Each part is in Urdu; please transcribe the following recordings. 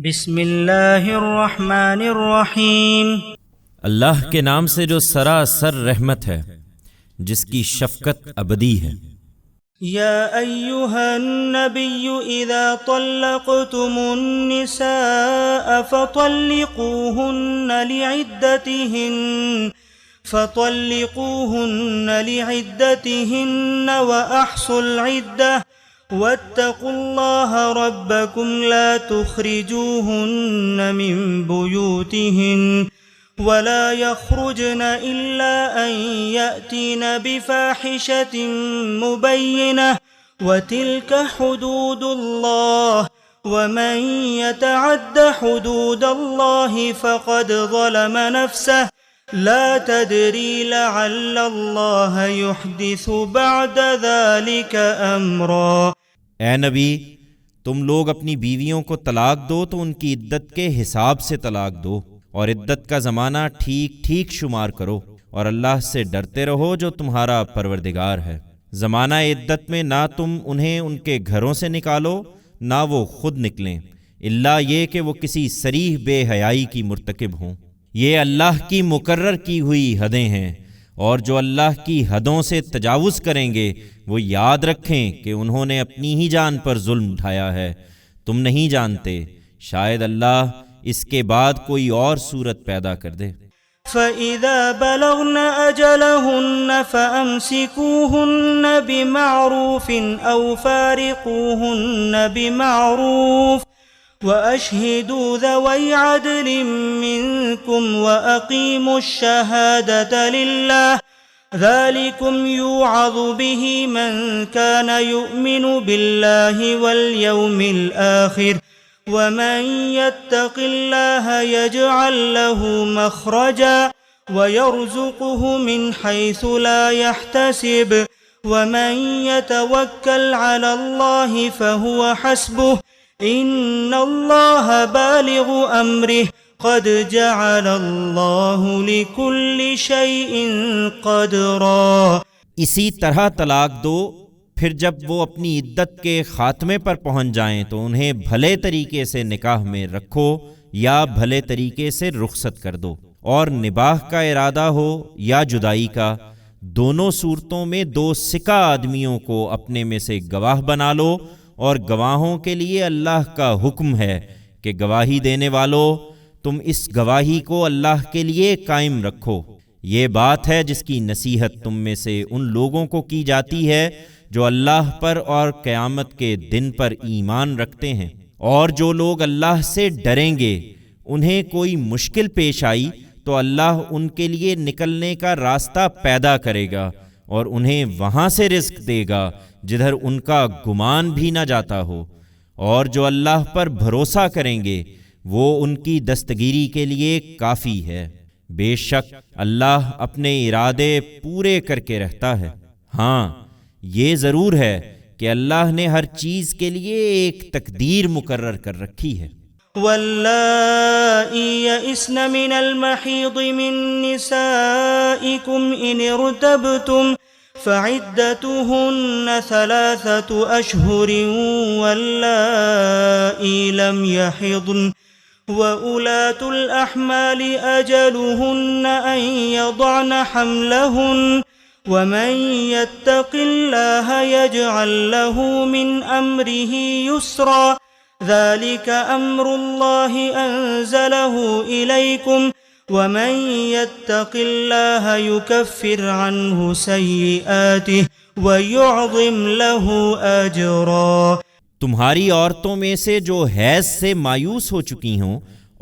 بسم اللہ الرحمن الرحیم۔ اللہ کے نام سے جو سراسر رحمت ہے، جس کی شفقت ابدی ہے۔ یا ایہا النبی اذا طلقتم النساء فطلقوهن لعدتهن وأحصوا العدة واتقوا الله ربكم لا تخرجوهن من بيوتهن ولا يخرجن إلا أن يأتين بفاحشة مبينة وتلك حدود الله ومن يتعد حدود الله فقد ظلم نفسه لا تدري لعل الله يحدث بعد ذلك امرا۔ اے نبی، تم لوگ اپنی بیویوں کو طلاق دو تو ان کی عدت کے حساب سے طلاق دو، اور عدت کا زمانہ ٹھیک ٹھیک شمار کرو، اور اللہ سے ڈرتے رہو جو تمہارا پروردگار ہے۔ زمانہ عدت میں نہ تم انہیں ان کے گھروں سے نکالو، نہ وہ خود نکلیں، الا یہ کہ وہ کسی صریح بے حیائی کی مرتکب ہوں۔ یہ اللہ کی مقرر کی ہوئی حدیں ہیں، اور جو اللہ کی حدوں سے تجاوز کریں گے وہ یاد رکھیں کہ انہوں نے اپنی ہی جان پر ظلم اٹھایا ہے۔ تم نہیں جانتے، شاید اللہ اس کے بعد کوئی اور صورت پیدا کر دے۔ فَإِذَا بَلَغْنَ أَجَلَهُنَّ فَأَمْسِكُوهُنَّ بِمَعْرُوفٍ أَوْ فَارِقُوهُنَّ بِمَعْرُوفٍ وَأَشْهِدُوا ذَوَيْ عَدْلٍ مِّنكُمْ وَأَقِيمُوا الشَّهَادَةَ لِلَّهِ ذَلِكُمْ يُوعَظُ بِهِ مَن كَانَ يُؤْمِنُ بِاللَّهِ وَالْيَوْمِ الْآخِرِ وَمَن يَتَّقِ اللَّهَ يَجْعَل لَّهُ مَخْرَجًا وَيَرْزُقْهُ مِنْ حَيْثُ لَا يَحْتَسِبُ وَمَن يَتَوَكَّلْ عَلَى اللَّهِ فَهُوَ حَسْبُهُ ان اللہ بالغ امرہ قد جعل اللہ لکل شیء قدرا۔ اسی طرح طلاق دو، پھر جب وہ اپنی عدت کے خاتمے پر پہنچ جائیں تو انہیں بھلے طریقے سے نکاح میں رکھو یا بھلے طریقے سے رخصت کر دو، اور نباہ کا ارادہ ہو یا جدائی کا، دونوں صورتوں میں دو سکہ آدمیوں کو اپنے میں سے گواہ بنا لو، اور گواہوں کے لیے اللہ کا حکم ہے کہ گواہی دینے والوں تم اس گواہی کو اللہ کے لیے قائم رکھو۔ یہ بات ہے جس کی نصیحت تم میں سے ان لوگوں کو کی جاتی ہے جو اللہ پر اور قیامت کے دن پر ایمان رکھتے ہیں، اور جو لوگ اللہ سے ڈریں گے انہیں کوئی مشکل پیش آئی تو اللہ ان کے لیے نکلنے کا راستہ پیدا کرے گا، اور انہیں وہاں سے رزق دے گا جدھر ان کا گمان بھی نہ جاتا ہو، اور جو اللہ پر بھروسہ کریں گے وہ ان کی دستگیری کے لیے کافی ہے۔ بے شک اللہ اپنے ارادے پورے کر کے رہتا ہے۔ ہاں، یہ ضرور ہے کہ اللہ نے ہر چیز کے لیے ایک تقدیر مقرر کر رکھی ہے۔ واللائی یئسن من المحیض من نسائکم ان ارتبتم فعدتهن 3 أشهر واللائی لم يحضن وأولاة الأحمال أجلهن أن يضعن حملهن ومن يتق الله يجعل له من أمره يسرا ذلك أمر الله أنزله إليكم ومن يتق الله يكفر عنه سيئاته ويعظم له أجرا۔ تمہاری عورتوں میں سے جو حیض سے مایوس ہو چکی ہوں،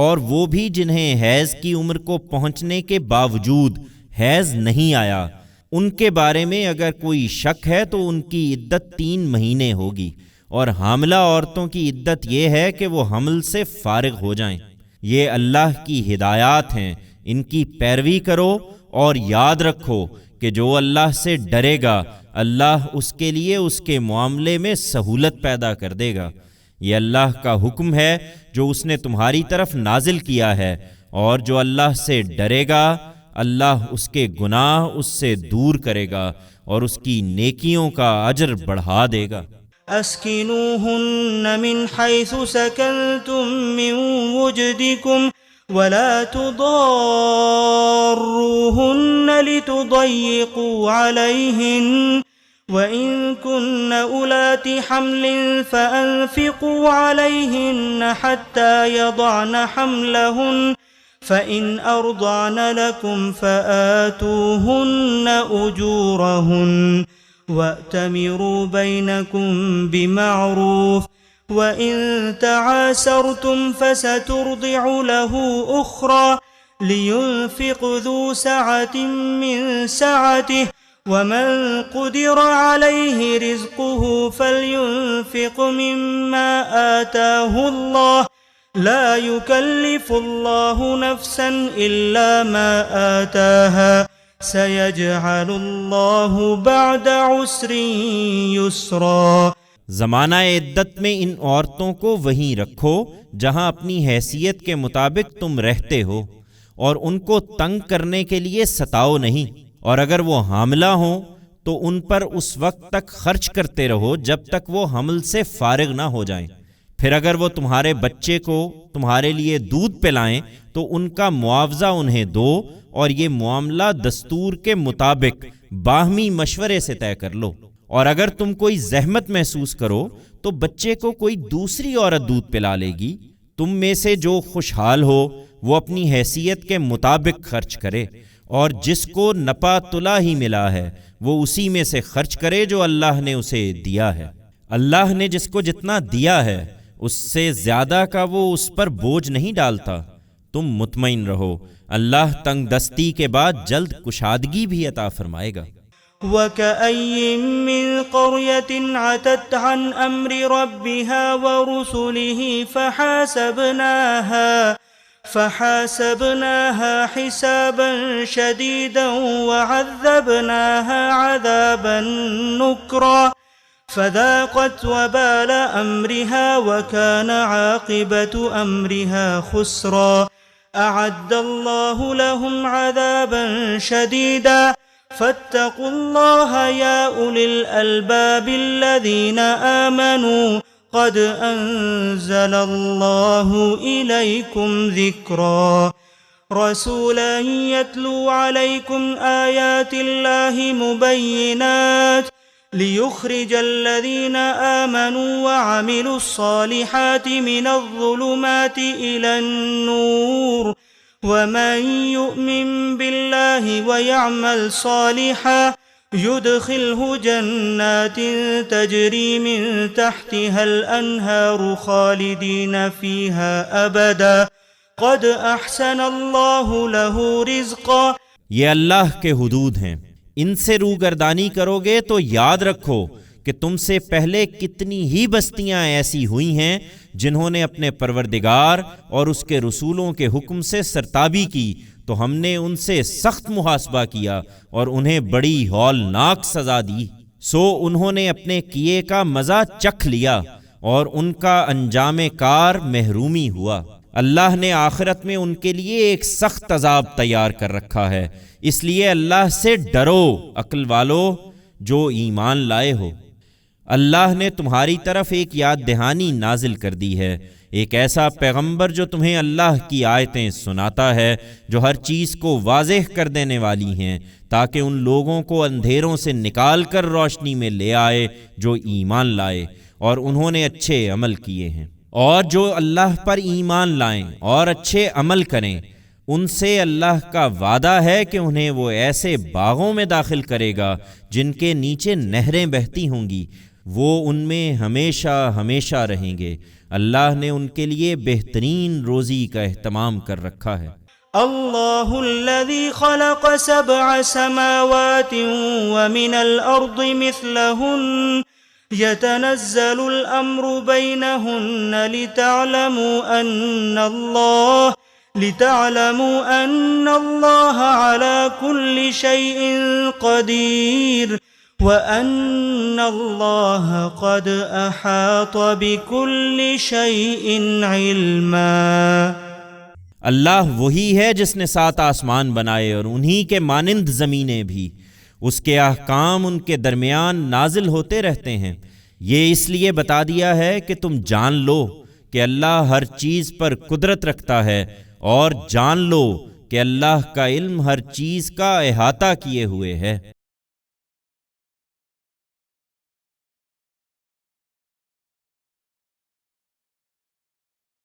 اور وہ بھی جنہیں حیض کی عمر کو پہنچنے کے باوجود حیض نہیں آیا، ان کے بارے میں اگر کوئی شک ہے تو ان کی عدت 3 مہینے ہوگی، اور حاملہ عورتوں کی عدت یہ ہے کہ وہ حمل سے فارغ ہو جائیں۔ یہ اللہ کی ہدایات ہیں، ان کی پیروی کرو، اور یاد رکھو کہ جو اللہ سے ڈرے گا اللہ اس کے لیے اس کے معاملے میں سہولت پیدا کر دے گا۔ یہ اللہ کا حکم ہے جو اس نے تمہاری طرف نازل کیا ہے، اور جو اللہ سے ڈرے گا اللہ اس کے گناہ اس سے دور کرے گا اور اس کی نیکیوں کا اجر بڑھا دے گا۔ أسكنوهن من حيث سكنتم من وجدكم ولا تضاروهن لتضيقوا عليهن وإن كن أولات حمل فأنفقوا عليهن حتى يضعن حملهن فإن أرضعن لكم فآتوهن أجورهن وأتمروا بينكم بمعروف وإن تعاسرتم فسترضع له أخرى لينفق ذو سعة من سعته ومن قدر عليه رزقه فلينفق مما آتاه الله لا يكلف الله نفسا إلا ما آتاها سيجعل الله بعد عسر يسرا۔ زمانہ عدت میں ان عورتوں کو وہیں رکھو جہاں اپنی حیثیت کے مطابق تم رہتے ہو، اور ان کو تنگ کرنے کے لیے ستاؤ نہیں، اور اگر وہ حاملہ ہوں تو ان پر اس وقت تک خرچ کرتے رہو جب تک وہ حمل سے فارغ نہ ہو جائیں۔ پھر اگر وہ تمہارے بچے کو تمہارے لیے دودھ پلائیں تو ان کا معاوضہ انہیں دو، اور یہ معاملہ دستور کے مطابق باہمی مشورے سے طے کر لو۔ اور اگر تم کوئی زحمت محسوس کرو تو بچے کو کوئی دوسری عورت دودھ پلا لے گی۔ تم میں سے جو خوشحال ہو وہ اپنی حیثیت کے مطابق خرچ کرے، اور جس کو نپا تلا ہی ملا ہے وہ اسی میں سے خرچ کرے جو اللہ نے اسے دیا ہے۔ اللہ نے جس کو جتنا دیا ہے اس سے زیادہ کا وہ اس پر بوجھ نہیں ڈالتا۔ تم مطمئن رہو، اللہ تنگ دستی کے بعد جلد کشادگی بھی عطا فرمائے گا۔ وَكَأَيٍّ مِّن قَرْيَةٍ عَتَتْ عَنْ أَمْرِ رَبِّهَا وَرُسُلِهِ فَحَاسَبْنَاهَا حِسَابًا شَدِيدًا وَعَذَّبْنَاهَا عَذَابًا نُكْرًا فَذَاقَتْ وَبَالَ أَمْرِهَا وَكَانَ عَاقِبَةُ أَمْرِهَا خُسْرًا۔ أَعَدَّ اللَّهُ لَهُمْ عَذَابًا شَدِيدًا فَاتَّقُوا اللَّهَ يَا أُولِي الْأَلْبَابِ الَّذِينَ آمَنُوا قَدْ أَنزَلَ اللَّهُ إِلَيْكُمْ ذِكْرًا رَسُولًا يَتْلُو عَلَيْكُمْ آيَاتِ اللَّهِ مُبَيِّنَاتٍ لِيُخْرِجَ الَّذِينَ آمَنُوا وَعَمِلُوا الصَّالِحَاتِ مِنَ الظُّلُمَاتِ إِلَى النُّورِ وَمَن يُؤْمِن بِاللَّهِ وَيَعْمَلْ صَالِحًا يُدْخِلْهُ جَنَّاتٍ تَجْرِي مِن تَحْتِهَا الْأَنْهَارُ خَالِدِينَ فِيهَا أَبَدًا قَدْ أَحْسَنَ اللَّهُ لَهُ رِزْقًا۔ یہ اللہ کے حدود ہیں، ان سے روگردانی کرو گے تو یاد رکھو کہ تم سے پہلے کتنی ہی بستیاں ایسی ہوئی ہیں جنہوں نے اپنے پروردگار اور اس کے رسولوں کے حکم سے سرتابی کی، تو ہم نے ان سے سخت محاسبہ کیا اور انہیں بڑی ہولناک سزا دی۔ سو انہوں نے اپنے کیے کا مزہ چکھ لیا اور ان کا انجام کار محرومی ہوا۔ اللہ نے آخرت میں ان کے لیے ایک سخت عذاب تیار کر رکھا ہے، اس لیے اللہ سے ڈرو عقل والو جو ایمان لائے ہو۔ اللہ نے تمہاری طرف ایک یاد دہانی نازل کر دی ہے، ایک ایسا پیغمبر جو تمہیں اللہ کی آیتیں سناتا ہے، جو ہر چیز کو واضح کر دینے والی ہیں، تاکہ ان لوگوں کو اندھیروں سے نکال کر روشنی میں لے آئے جو ایمان لائے اور انہوں نے اچھے عمل کیے ہیں۔ اور جو اللہ پر ایمان لائیں اور اچھے عمل کریں، ان سے اللہ کا وعدہ ہے کہ انہیں وہ ایسے باغوں میں داخل کرے گا جن کے نیچے نہریں بہتی ہوں گی، وہ ان میں ہمیشہ ہمیشہ رہیں گے۔ اللہ نے ان کے لیے بہترین روزی کا اہتمام کر رکھا ہے۔ اللہ الذي خلق 7 سماوات ومن الأرض مثلهن يتنزل الأمر بينهن لتعلموا أن الله على كل شيء قدير وَأَنَّ اللَّهَ قَدْ أَحَاطَ بِكُلِّ شَيْءٍ عِلْمًا۔ اللہ وہی ہے جس نے 7 آسمان بنائے اور انہی کے مانند زمینیں بھی، اس کے احکام ان کے درمیان نازل ہوتے رہتے ہیں، یہ اس لیے بتا دیا ہے کہ تم جان لو کہ اللہ ہر چیز پر قدرت رکھتا ہے، اور جان لو کہ اللہ کا علم ہر چیز کا احاطہ کیے ہوئے ہے۔